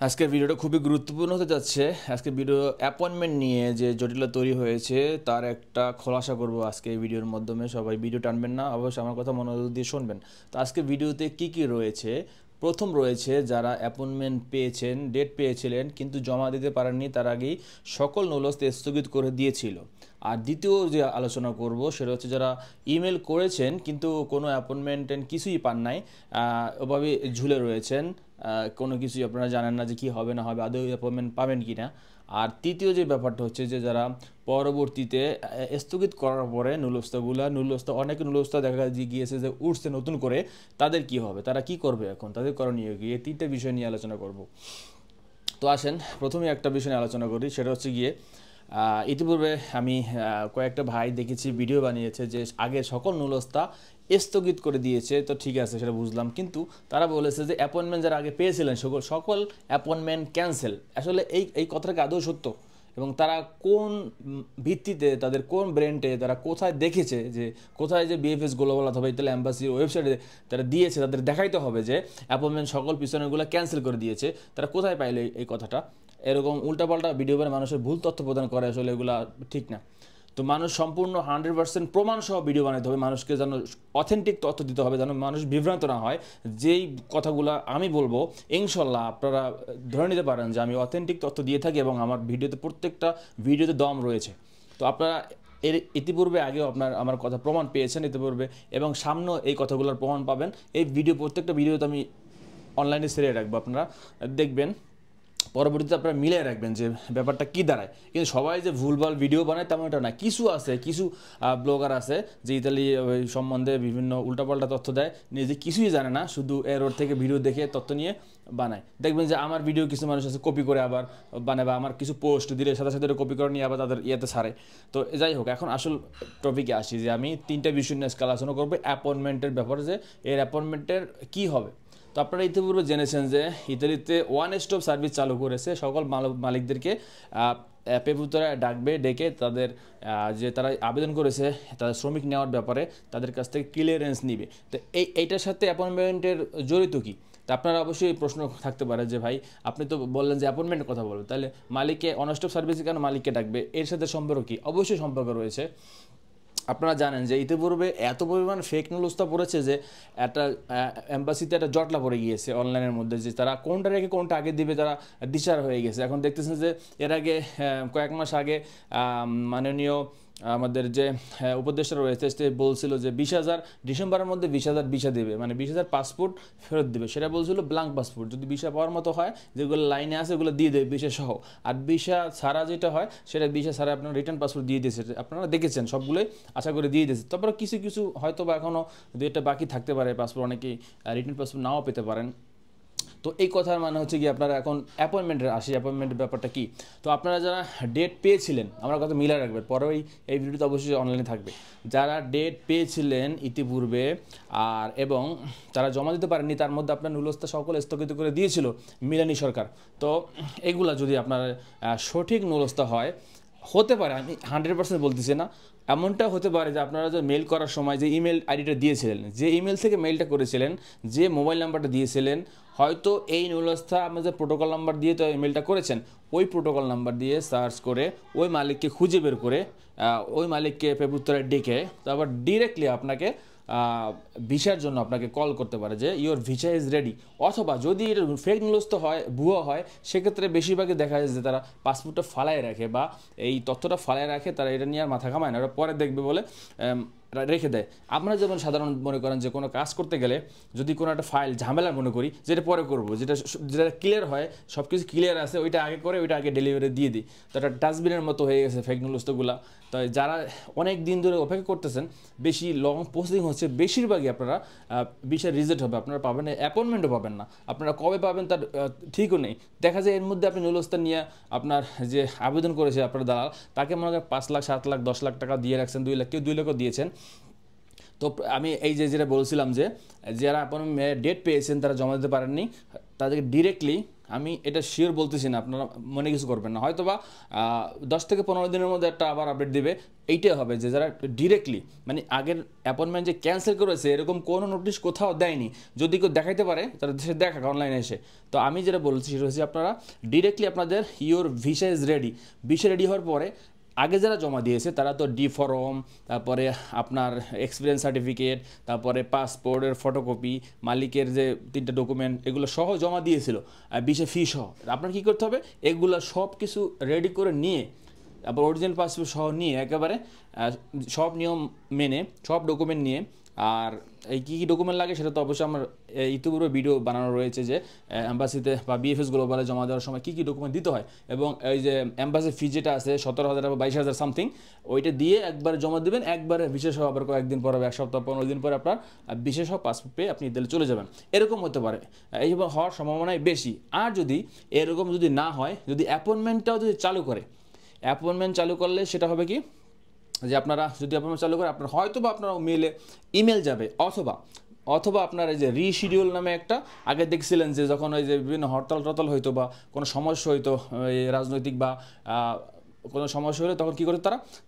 আজকের ভিডিওটা খুবই গুরুত্বপূর্ণ হতে যাচ্ছে। আজকে ভিডিও অ্যাপয়েন্টমেন্ট নিয়ে যে জটিলতা তৈরি হয়েছে তার একটা খোলাসা করব আজকে এই ভিডিওর মাধ্যমে। সবাই ভিডিও টানবেন না, অবশ্যই আমার কথা মনোযোগ দিয়ে শুনবেন। তো আজকে ভিডিওতে কি কি রয়েছে, প্রথম রয়েছে যারা অ্যাপয়েন্টমেন্ট পেয়েছেন, ডেট পেয়েছিলেন কিন্তু জমা দিতে পারেননি, তার আগেই সকল নৌলস্তে স্থগিত করে দিয়েছিল। আর দ্বিতীয় যে আলোচনা করব সেটা হচ্ছে যারা ইমেল করেছেন কিন্তু কোনো অ্যাপয়েন্টমেন্ট কিছুই পান নাই, ওভাবে ঝুলে রয়েছেন, কোনো কিছুই আপনারা জানেন না যে কী হবে না হবে, আদৌ অ্যাপয়েন্টমেন্ট পাবেন কি না। আর তৃতীয় যে ব্যাপারটা হচ্ছে যে যারা পরবর্তীতে স্থগিত করার পরে নুলস্তা অনেক নুলস্তা দেখা গিয়েছে যে উঠছে নতুন করে, তাদের কি হবে, তারা কি করবে, এখন তাদের করণীয় কি, এই তিনটে বিষয় নিয়ে আলোচনা করব। তো আসেন প্রথমে একটা বিষয় নিয়ে আলোচনা করি, সেটা হচ্ছে গিয়ে ইতিপূর্বে আমি কয়েকটা ভাই দেখেছি ভিডিও বানিয়েছে যে আগের সকল নুলস্তা স্থগিত করে দিয়েছে। তো ঠিক আছে, সেটা বুঝলাম, কিন্তু তারা বলেছে যে অ্যাপয়েন্টমেন্ট যারা আগে পেয়েছিলেন সকল অ্যাপয়েন্টমেন্ট ক্যান্সেল। আসলে এই কথাটা আদৌ সত্য? এবং তারা কোন ভিত্তিতে, তাদের কোন ব্র্যান্ডে, তারা কোথায় দেখেছে, যে কোথায় যে বিএফএস গ্লোবাল অথবা ইতালি অ্যাম্বাসির ওয়েবসাইটে তারা দিয়েছে, তাদের দেখাইতে হবে যে অ্যাপয়েন্টমেন্ট সকল পিছনেগুলো ক্যান্সেল করে দিয়েছে। তারা কোথায় পাইলে এই কথাটা? এরকম উল্টাপাল্টা ভিডিও বানিয়ে মানুষের ভুল তথ্য প্রদান করে, আসলে এগুলো ঠিক না। তো মানুষ সম্পূর্ণ 100% প্রমাণ সহ ভিডিও বানাতে হবে, মানুষকে যেন অথেন্টিক তথ্য দিতে হবে, যেন মানুষ বিভ্রান্ত না হয়। যেই কথাগুলো আমি বলবো ইনশাল্লাহ আপনারা ধরে নিতে পারেন যে আমি অথেন্টিক তথ্য দিয়ে থাকি এবং আমার ভিডিওতে প্রত্যেকটা ভিডিওতে দম রয়েছে। তো আপনারা ইতিপূর্বে আগেও আমার কথা প্রমাণ পেয়েছেন ইতিপূর্বে, এবং সামনেও এই কথাগুলোর প্রমাণ পাবেন। এই প্রত্যেকটা ভিডিওতে আমি অনলাইনে ছেড়ে রাখবো, আপনারা দেখবেন। পরবর্তীতে আপনারা মিলিয়ে রাখবেন যে ব্যাপারটা কী দাঁড়ায়। কিন্তু সবাই যে ভুলভাল ভিডিও বানায় তেমন এটা না। কিছু ব্লগার আছে যে ইতালি সম্বন্ধে বিভিন্ন উল্টাপাল্টা তথ্য দেয়, নিজে কিছুই জানে না, শুধু এর থেকে ভিডিও দেখে তথ্য নিয়ে বানায়। দেখবেন যে আমার ভিডিও কিছু মানুষ আছে কপি করে আবার বানায়, বা আমার কিছু পোস্ট দিলে সাথে সাথে কপি করে নিয়ে আবার তাদের ইয়েতে ছাড়ে। তো যাই হোক, এখন আসল টপিকে আসি যে আমি তিনটা বিষয় নিয়ে আলোচনা করবো অ্যাপয়েন্টমেন্টের ব্যাপারে, যে এর অ্যাপয়েন্টমেন্টের কী হবে। তো আপনারা ইতিপূর্বে জেনেছেন যে ইতালিতে ওয়ান স্টপ সার্ভিস চালু করেছে, সকল মালিকদেরকে পেপুতরা ডেকে তাদের যে তারা আবেদন করেছে তাদের শ্রমিক নেওয়ার ব্যাপারে তাদের কাছ থেকে ক্লিয়ারেন্স নিবে। তো এইটার সাথে অ্যাপয়েন্টমেন্টের জড়িত কি? তা আপনারা অবশ্যই প্রশ্ন থাকতে পারে যে ভাই আপনি তো বললেন যে অ্যাপয়েন্টমেন্টের কথা বলবেন, তাহলে মালিককে অন স্টপ সার্ভিসে কেন মালিককে ডাকবে, এর সাথে সম্পর্ক কী? অবশ্যই সম্পর্ক রয়েছে। আপনারা জানেন যে ইতিপূর্বে এত পরিমাণ ফেক নিউজটা পড়েছে যে একটা এম্বাসিতে একটা জটলা পড়ে গিয়েছে অনলাইনের মধ্যে, যে তারা কোনটা রেখে কোনটা আগে দিবে তারা দিশার হয়ে গেছে। এখন দেখতেছেন যে এর আগে কয়েক মাস আগে মাননীয় আমাদের যে উপদেষ্টা রয়েছে সে বলছিল যে 20,000 ডিসেম্বরের মধ্যে 20,000 ভিসা দেবে, মানে 20,000 পাসপোর্ট ফেরত দেবে। সেটা বলছিল ব্ল্যাঙ্ক পাসপোর্ট, যদি ভিসা পাওয়ার মতো হয় যেগুলো লাইনে আছে ওগুলো দিয়ে দেবে ভিসা সহ। আর ভিসা ছাড়া যেটা হয় সেটা ভিসা ছাড়া আপনার রিটার্ন পাসপোর্ট দিয়ে দিয়েছে, আপনারা দেখেছেন সবগুলোই আশা করে দিয়ে দিয়েছে। তারপরে কিছু কিছু হয়তো বা এখনও দু একটা বাকি থাকতে পারে পাসপোর্ট, অনেকেই রিটার্ন পাসপোর্ট নাও পেতে পারেন। তো এই কথার মানে হচ্ছে কি আপনারা এখন অ্যাপয়েন্টমেন্টের ব্যাপারটা কি। তো আপনারা যারা ডেট পেয়েছিলেন, আমার কথা মিলে রাখবেন, পরেই এই ভিডিওতে অবশ্যই অনলাইনে থাকবে। যারা ডেট পেয়েছিলেন ইতিপূর্বে এবং যারা জমা দিতে পারেননি, তার মধ্যে আপনার নুলস্তা সকল স্থগিত করে দিয়েছিল মিলানি সরকার। তো এগুলা যদি আপনার সঠিক নুলস্তা হয়, হতে পারে, আমি 100% বলতেছি না, এমনটা হতে পারে যে আপনারা যে মেল করার সময় যে ইমেল আইডিটা দিয়েছিলেন, যে ইমেল থেকে মেলটা করেছিলেন, যে মোবাইল নাম্বারটা দিয়েছিলেন, হয়তো এই নুলস্থা আপনি যে প্রোটোকল নাম্বার দিয়ে তো ইমেলটা করেছেন, ওই প্রোটোকল নাম্বার দিয়ে সার্চ করে ওই মালিককে খুঁজে বের করে ওই মালিককে পেপুত্তরে ডেকে তারপর ডিরেক্টলি আপনাকে ভিসার জন্য আপনাকে কল করতে পারে যে ইওর ভিসা ইজ রেডি। অথবা যদি এটা ফেক নিউজ তো হয়, ভুয়া হয়, সেক্ষেত্রে বেশিরভাগই দেখা যায় যে তারা পাসপোর্টটা ফালায় রাখে বা এই তথ্যটা ফালায় রাখে, তারা এটা নিয়ে আর মাথা ঘামায় না, ওরা পরে দেখবে বলে রেখে দেয়। আমরা যেমন সাধারণ মনে করেন যে কোনো কাজ করতে গেলে যদি কোনো একটা ফাইল ঝামেলা মনে করি, যেটা পরে করবো, যেটা ক্লিয়ার হয়, সব কিছু ক্লিয়ার আছে, ওইটা আগে করে ওইটা আগে ডেলিভারি দিয়ে দিই। তো একটা ডাস্টবিনের মতো হয়ে গেছে ফেক নিউজগুলো। তো যারা অনেক দিন ধরে অপেক্ষা করতেছেন, বেশি লং প্রসেসিং হচ্ছে, বেশিরভাগই আপনারা ভিসা রিজেক্ট হবে, আপনারা পাবেন না, অ্যাপয়েন্টমেন্টও পাবেন না। আপনারা কবে পাবেন তার ঠিকও নেই। দেখা যায় এর মধ্যে আপনি নুলস্তা নিয়ে আপনার যে আবেদন করেছে আপনার দালাল, তাকে মনে করেন 5 লাখ 7 লাখ 10 লাখ টাকা দিয়ে রাখছেন, 2 লাখ, কেউ 2 লাখও দিয়েছেন। তো আমি এই যেটা বলছিলাম যে যারা আপনার ডেট পেয়েছেন তারা জমা দিতে পারেননি, তাদেরকে ডিরেক্টলি আমি এটা শিওর বলতেছি না, আপনারা মনে কিছু করবেন না, হয়তো বা 10 থেকে 15 দিনের মধ্যে একটা আবার আপডেট দেবে। এইটাই হবে যে যারা ডিরেক্টলি মানে আগের অ্যাপয়েন্টমেন্ট যে ক্যান্সেল করেছে এরকম কোনো নোটিশ কোথাও দেয়নি, যদি কেউ দেখাইতে পারে তারা দেশে দেখাক অনলাইনে এসে। তো আমি যেটা বলছি সেটা হচ্ছে আপনারা ডিরেক্টলি আপনাদের your visa is ready, visa ready হওয়ার পরে আগে যারা জমা দিয়েছে তারা তো ডি ফর্ম, তারপরে আপনার এক্সপিরিয়েন্স সার্টিফিকেট, তারপরে পাসপোর্টের ফটোকপি, মালিকের যে 3টা ডকুমেন্ট এগুলো সহ জমা দিয়েছিল, ভিসা ফি সহ। আপনার কী করতে হবে, এগুলো সব কিছু রেডি করে নিয়ে তারপর অরিজিনাল পাসপোর্ট সহ নিয়ে একেবারে সব নিয়ম মেনে সব ডকুমেন্ট নিয়ে, আর এই কী কী ডকুমেন্ট লাগে সেটা তো অবশ্যই আমার ইতিপূর্বে ভিডিও বানানো রয়েছে যে অ্যাম্বাসিতে বা বিএফএস গ্লোবালে জমা দেওয়ার সময় কী কী ডকুমেন্ট দিতে হয়, এবং এই যে অ্যাম্বাসি ফি যেটা আছে 17,000 বা 22,000 সামথিং, ওইটা দিয়ে একবার জমা দেবেন, একবারে বিশেষ আবার কয়েকদিন পরে 1 সপ্তাহ 15 দিন পরে আপনার বিশেষ পাসপোর্ট পেয়ে আপনি ইতালি চলে যাবেন। এরকম হতে পারে, এই হওয়ার সম্ভাবনাই বেশি। আর যদি এরকম যদি না হয়, যদি অ্যাপয়েন্টমেন্টটাও যদি চালু করে, অ্যাপয়েন্টমেন্ট চালু করলে সেটা হবে কি যে আপনারা যদি অ্যাপয়েন্টমেন্ট চালু করে আপনার হয়তো বা আপনার ইমেল যাবে, অথবা আপনার এই যে রিশিডিউল নামে একটা আগে দেখছিলেন যে যখন ওই যে বিভিন্ন হরতাল হইতো বা কোনো সমস্যা হইতো এই রাজনৈতিক বা কোনো সমস্যা হলে তখন কী করে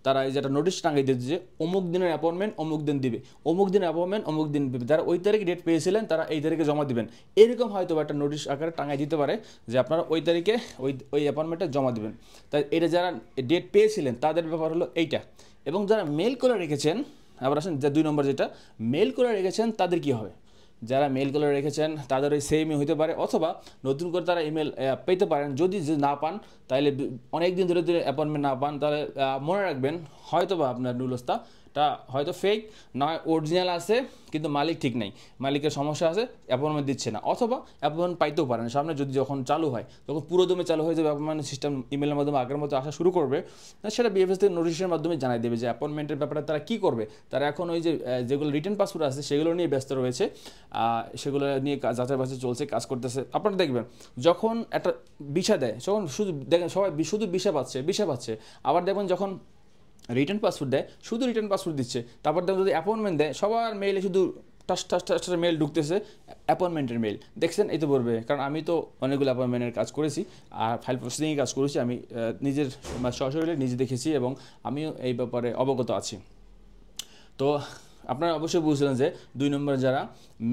তারা এই যে একটা নোটিশ টাঙিয়ে দিত যে অমুক দিনের অ্যাপয়েন্টমেন্ট অমুক দিন দিবে, অমুক দিনের অ্যাপয়েন্টমেন্ট অমুক দিন দিবে, যারা ওই তারিখে ডেট পেয়েছিলেন তারা এই তারিখে জমা দিবেন। এরকম হয়তো একটা নোটিশ আকারে টাঙাই দিতে পারে যে আপনারা ওই তারিখে ওই অ্যাপয়েন্টমেন্টটা জমা দিবেন। তাই এটা যারা ডেট পেয়েছিলেন তাদের ব্যাপার হলো এইটা। এবং যারা মেল করে রেখেছেন, আবার আসেন যে 2 নম্বর যেটা মেল করে রেখেছেন তাদের কি হবে, যারা মেল করে রেখেছেন তাদের ওই সেমই হতে পারে, অথবা নতুন করে তারা ইমেল পেতে পারেন। যদি না পান তাহলে অনেক দিন ধরে অ্যাপয়েন্টমেন্ট না পান তাহলে মনে রাখবেন হয়তো বা আপনার নুলস্তাটা হয়তো ফেক নয়, অরিজিনাল আছে কিন্তু মালিক ঠিক নেই, মালিকের সমস্যা আছে, অ্যাপয়েন্টমেন্ট দিচ্ছে না, অথবা অ্যাপয়েন্টমেন্ট পাইতেও পারেন সামনে। যদি যখন চালু হয় তখন পুরোদমে চালু হয়ে যাবে অ্যাপয়েন্টমেন্ট সিস্টেম, ইমেলের মাধ্যমে আগের মতো আসা শুরু করবে, সেটা বিএফএস থেকে নোটিশের মাধ্যমে জানাই দেবে যে অ্যাপয়েন্টমেন্টের ব্যাপারে তারা কী করবে। তারা এখন ওই যে যেগুলো রিটার্ন পাসপোর্ট আছে সেগুলো নিয়ে ব্যস্ত রয়েছে, সেগুলো নিয়ে যাচাই বাছাই চলছে, কাজ করতেছে। আপনারা দেখবেন যখন একটা ভিসা দেয় তখন শুধু দেখেন সবাই শুধু ভিসা পাচ্ছে, আবার দেখবেন যখন রিটার্ন পাসপোর্ট দেয় শুধু রিটার্ন পাসপোর্ট দিচ্ছে, তারপর দেখবেন যদি অ্যাপয়েন্টমেন্ট দেয় সবার মেইলে শুধু টাস মেল ঢুকতেছে, অ্যাপয়েন্টমেন্টের মেল। দেখছেন এই তো বলবে, কারণ আমি তো অনেকগুলো অ্যাপয়েন্টমেন্টের কাজ করেছি আর ফাইল প্রসেসিংয়ে কাজ করেছি, আমি নিজের সরাসরি নিজে দেখেছি এবং আমিও এই ব্যাপারে অবগত আছি। তো আপনারা অবশ্যই বুঝলেন যে 2 নম্বর যারা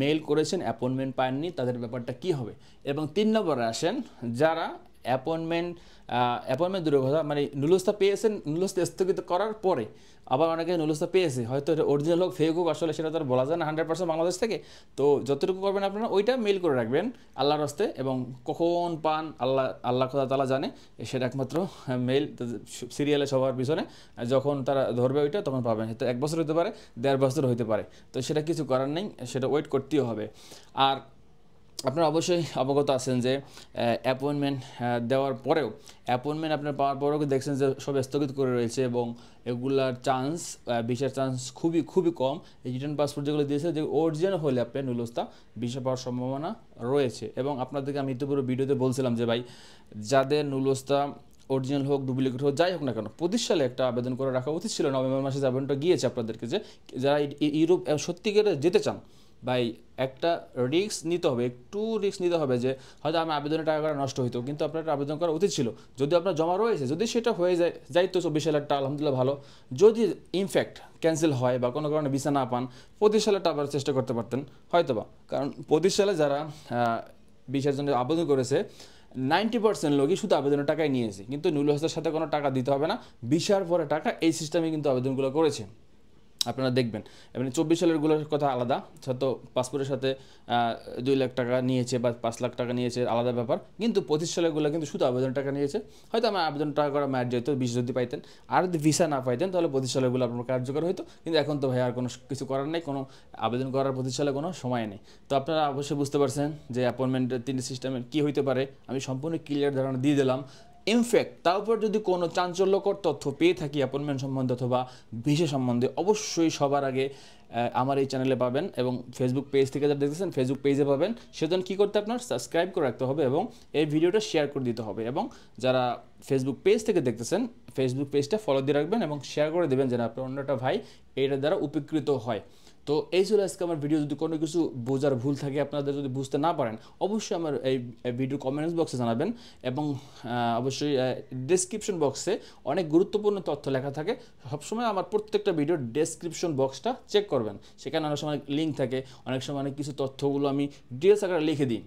মেল করেছেন অ্যাপয়েন্টমেন্ট পাননি তাদের ব্যাপারটা কী হবে। এবং 3 নম্বরে আসেন যারা অ্যাপয়েন্টমেন্ট দূরের কথা, মানে নুলস্তা পেয়েছেন, নুলস্তা স্থগিত করার পরে আবার অনেকে নুলস্তা পেয়েছে, হয়তো এটা অরিজিনাল হোক ফেক হোক আসলে সেটা তো আর বলা যায় না 100% বাংলাদেশ থেকে। তো যতটুকু করবেন আপনারা ওইটা মেল করে রাখবেন আল্লাহর হস্তে, এবং কখন পান আল্লাহ খোদা তাআলা জানে, সেটা একমাত্র মেল সিরিয়ালে সবার পিছনে যখন তারা ধরবে ওইটা তখন পাবেন। হয়তো 1 বছর হতে পারে, 1.5 বছর হতে পারে, তো সেটা কিছু করার নেই, সেটা ওয়েট করতেই হবে। আর আপনারা অবশ্যই অবগত আছেন যে অ্যাপয়েন্টমেন্ট দেওয়ার পরেও অ্যাপয়েন্টমেন্ট আপনার পাওয়ার পরেও দেখছেন যে সব স্থগিত করে রয়েছে, এবং এগুলার চান্স ভিসার চান্স খুবই কম। এই রিটার্ন পাসপোর্ট যেগুলো দিয়েছে যে অরিজিনাল হলে আপনার নুলস্তা ভিসা পাওয়ার সম্ভাবনা রয়েছে। এবং আপনাদেরকে আমি ইতিপূর্বে ভিডিওতে বলছিলাম যে ভাই যাদের নুলস্তা অরিজিনাল হোক ডুপ্লিকেট হোক যাই হোক না কেন 25 সালে একটা আবেদন করে রাখা উচিত ছিল। নভেম্বর মাসে আবেদনটা গিয়েছে আপনাদেরকে, যে যারা ইউরোপ সত্যিকারে যেতে চান ভাই একটা রিস্ক নিতে হবে, একটু রিস্ক নিতে হবে, যে হয়তো আমার আবেদনের টাকা করা নষ্ট হইতো কিন্তু আপনার আবেদন করা উচিত ছিল। যদি আপনার জমা রয়েছে, যদি সেটা হয়ে যাইতো 24 সালেরটা আলহামদুলিল্লাহ ভালো, যদি ইনফ্যাক্ট ক্যান্সেল হয় বা কোনো কারণে ভিসা না পান 25 সালেরটা আবার চেষ্টা করতে পারতেন হয়তোবা। কারণ 25 সালে যারা ভিসার জন্য আবেদন করেছে 90% লোকই শুধু আবেদনের টাকাই নিয়েছে, কিন্তু নুলস্তার সাথে কোনো টাকা দিতে হবে না, ভিসার পরে টাকা, এই সিস্টেমে কিন্তু আবেদনগুলো করেছে। আপনারা দেখবেন এমনি 24 সালেরগুলোর কথা আলাদা, হয়তো পাসপোর্টের সাথে 2 লাখ টাকা নিয়েছে বা 5 লাখ টাকা নিয়েছে আলাদা ব্যাপার, কিন্তু 25 সালেরগুলো কিন্তু শুধু আবেদন টাকা নিয়েছে। হয়তো আমার আবেদন টাকা করা ম্যাচ যেত 20 যদি পাইতেন, আর যদি ভিসা না পাইতেন তাহলে 25 সালেরগুলো আপনার কার্যকর হতো। কিন্তু এখন তো ভাই আর কোনো কিছু করার নেই, কোনো আবেদন করার 25 সালে কোনো সময় নেই। তো আপনারা অবশ্যই বুঝতে পারছেন যে অ্যাপয়েন্টমেন্টের 3 সিস্টেমের কী হইতে পারে, আমি সম্পূর্ণ ক্লিয়ার ধারণা দিয়ে দিলাম। ইনফ্যাক্ট তার উপর যদি কোনো চাঞ্চল্যকর তথ্য পেয়ে থাকি অ্যাপয়েন্টমেন্ট সম্বন্ধে অথবা ভিসা সম্বন্ধে, অবশ্যই সবার আগে আমার এই চ্যানেলে পাবেন, এবং ফেসবুক পেজ থেকে যারা দেখতেছেন ফেসবুক পেজে পাবেন। সেজন্য কী করতে আপনার সাবস্ক্রাইব করে রাখতে হবে এবং এই ভিডিওটা শেয়ার করে দিতে হবে, এবং যারা ফেসবুক পেজ থেকে দেখতেছেন ফেসবুক পেজটা ফলো দিয়ে রাখবেন এবং শেয়ার করে দেবেন যেন আপনার অন্যটা ভাই এইটার দ্বারা উপকৃত হয়। তো এই ছিল আজকে আমার ভিডিও। যদি কোনো কিছু বোঝার ভুল থাকে, আপনাদের যদি বুঝতে না পারেন, অবশ্যই আমার এই ভিডিও কমেন্টস বক্সে জানাবেন। এবং অবশ্যই ডেসক্রিপশন বক্সে অনেক গুরুত্বপূর্ণ তথ্য লেখা থাকে। সবসময় আমার প্রত্যেকটা ভিডিওর ডেসক্রিপশন বক্সটা চেক করবেন, সেখানে অনেক সময় লিঙ্ক থাকে, অনেক সময় অনেক কিছু তথ্যগুলো আমি ডিটেলস আকারে লিখে দিই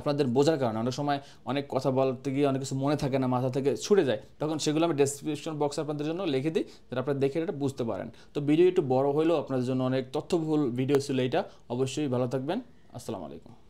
আপনাদের বোঝার কারণে। অনেক সময় অনেক কথা বলতে গিয়ে অনেক কিছু মনে থাকে না, মাথা থেকে ছুটে যায়, তখন সেগুলো আমি ডেসক্রিপশন বক্সে আপনাদের জন্য লিখে দিই, যাতে আপনারা দেখে এটা বুঝতে পারেন। তো ভিডিও একটু বড় হলেও আপনাদের জন্য অনেক তথ্যবহুল ভিডিও ছিল এইটা। অবশ্যই ভালো থাকবেন। আসসালামু আলাইকুম।